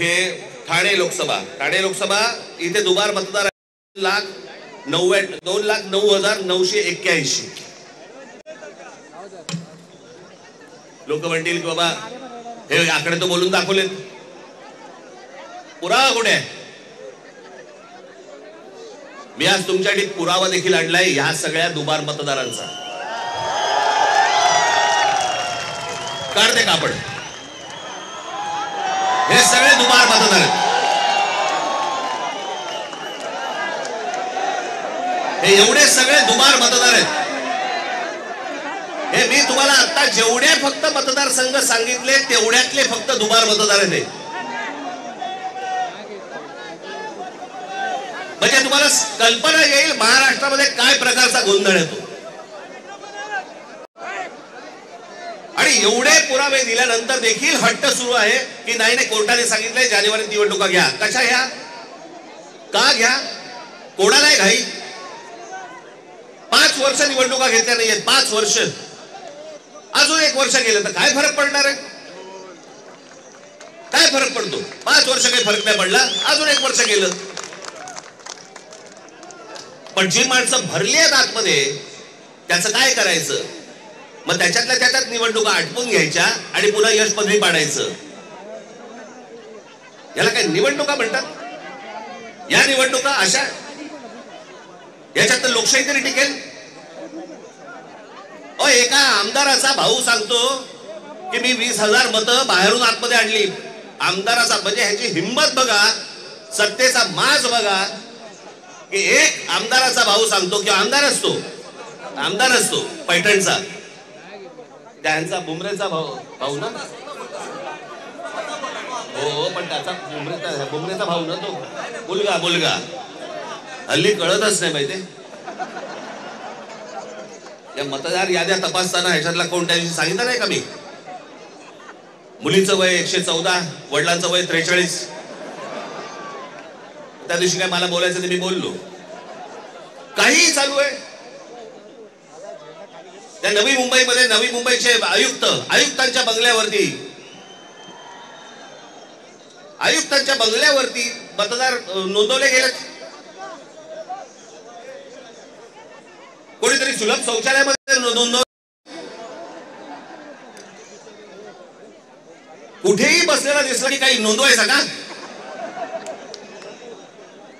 हे ठाणे लोकसभा इथे दुबार मतदार 2,09,981 लोक म्हणतील की बाबा हे आकडे तो बोलून दाखवलेत, पुरावा कुठे आहे? मी आज तुमच्यासाठी पुरावा देखील आणलाय ह्या सगळ्या दुबार मतदारांचा. काढते कापड. हे सगळे दुबार मतदार आहेत. हे एवढे सगळे दुबार मतदार आहेत. हे मी तुम्हाला आता जेवढे फक्त मतदारसंघ सांगितले तेवढ्यातले फक्त दुबार मतदार आहेत. म्हणजे तुम्हाला कल्पना येईल महाराष्ट्रामध्ये काय प्रकारचा गोंधळ येतो. आणि एवढे पुरावे दिल्यानंतर देखील हट्ट सुरू आहे की नाही कोर्टाने सांगितलंय जानेवारीत निवडणुका घ्या. कशा घ्या? का घ्या? कोणालाही घाई. 5 वर्ष निवडणुका घेतल्या नाहीयेत. 5 वर्ष. अजून 1 वर्ष गेलं तर काय फरक पडणार आहे? काय फरक पडतो? 5 वर्ष काही फरक नाही पडला, अजून 1 वर्ष गेलं. पण जी माणसं भरली आहेत आतमध्ये त्याचं काय करायचं? मग त्याच्यातल्या त्याच्यात निवडणुका आटपून घ्यायच्या आणि पुन्हा यश पदरी पाडायचं. याला काय निवडणुका म्हणतात? या निवडणुका अशा याच्यात तर लोकशाही तरी टिकेल. एका आमदाराचा भाऊ सांगतो की मी 20,000 मतं बाहेरून आतमध्ये आणली. आमदाराचा म्हणजे ह्याची हिंमत बघा, सत्तेचा माज बघा की एक आमदाराचा भाऊ सांगतो की आमदार असतो पैठणचा, त्यांचा बुमरेचा भाऊ ना. हो पण त्याचा बुमरेचा भाऊ ना तो मुलगा हल्ली कळतच नाही माहिती. या मतदार याद्या तपासताना ह्याच्यातला कोण त्याविषयी सांगितलं नाही का मी? मुलीचं वय 114, वडिलांचं वय 43. त्या दिवशी काय मला बोलायचं ते मी बोललो. काही चालू आहे. त्या नवी मुंबईचे आयुक्तांच्या बंगल्यावरती मतदार नोंदवले गेले. कोणीतरी सुलभ शौचालयामध्ये नोंदवलं. कुठेही बसलेला दिसला की काही नोंदवायचा का?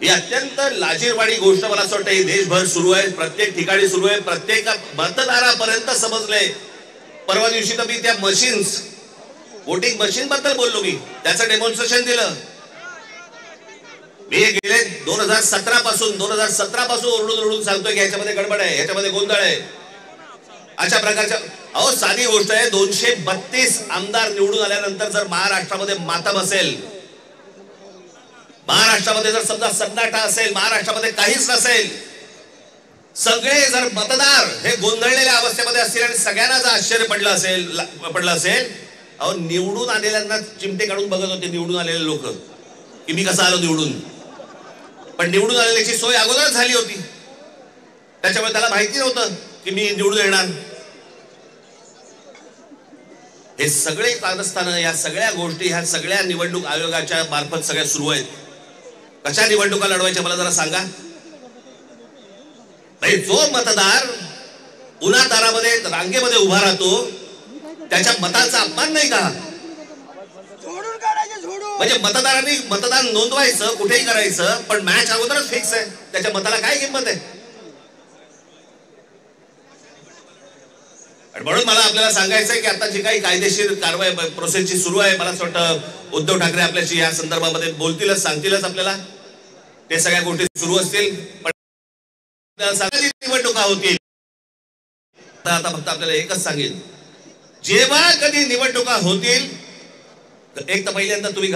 ही अत्यंत लाजिरवाणी गोष्ट मला असं वाटतं देशभर सुरू आहे, प्रत्येक ठिकाणी सुरू आहे, प्रत्येक मतदारापर्यंत समजलंय. परवा दिवशी तर मी त्या वोटिंग मशीन बद्दल बोललो. मी त्याचं डेमॉन्स्ट्रेशन दिलं. मी गेले 2017 पासून ओरडून सांगतोय की ह्याच्यामध्ये गडबड आहे, ह्याच्यामध्ये गोंधळ आहे. अशा प्रकारच्या साधी गोष्ट आहे. 232 आमदार निवडून आल्यानंतर जर महाराष्ट्रामध्ये मातम असेल, महाराष्ट्रामध्ये जर समजा सन्नाटा असेल, महाराष्ट्रामध्ये काहीच नसेल, सगळे जर मतदार हे गोंधळलेल्या अवस्थेमध्ये असतील आणि सगळ्यांना जर आश्चर्य पडलं असेल निवडून आलेल्यांना चिमटे काढून बघत होते निवडून आलेले लोक की मी कसा आलो निवडून. पण निवडून आलेल्याची सोय अगोदरच झाली होती, त्याच्यामुळे त्याला माहिती नव्हतं की मी निवडून येणार. हे सगळे कारस्थानं, या सगळ्या गोष्टी ह्या सगळ्या निवडणूक आयोगाच्या मार्फत सगळ्या सुरू आहेत. कशा निवडणुका लढवायच्या मला जरा सांगा. जो मतदार उन्हातारामध्ये रांगेमध्ये उभा राहतो त्याच्या मताचा अपमान नाही का? म्हणजे मतदारांनी मतदान नोंदवायचं, कुठेही करायचं, पण मॅच अगोदरच फिक्स आहे. त्याच्या मताला काय किंमत आहे? म्हणून मला आपल्याला सांगायचं आहे की आता जी काही कायदेशीर कारवाई प्रोसेसची सुरू आहे, मला असं वाटतं उद्धव ठाकरे आपल्याशी या संदर्भामध्ये बोलतीलच, सांगतीलच आपल्याला. ते सगळ्या गोष्टी सुरू असतील. पण निवडणुका होतील. आता फक्त आपल्याला एकच सांगेल, जेव्हा कधी निवडणुका होतील एक तर पहिल्यांदा तुम्ही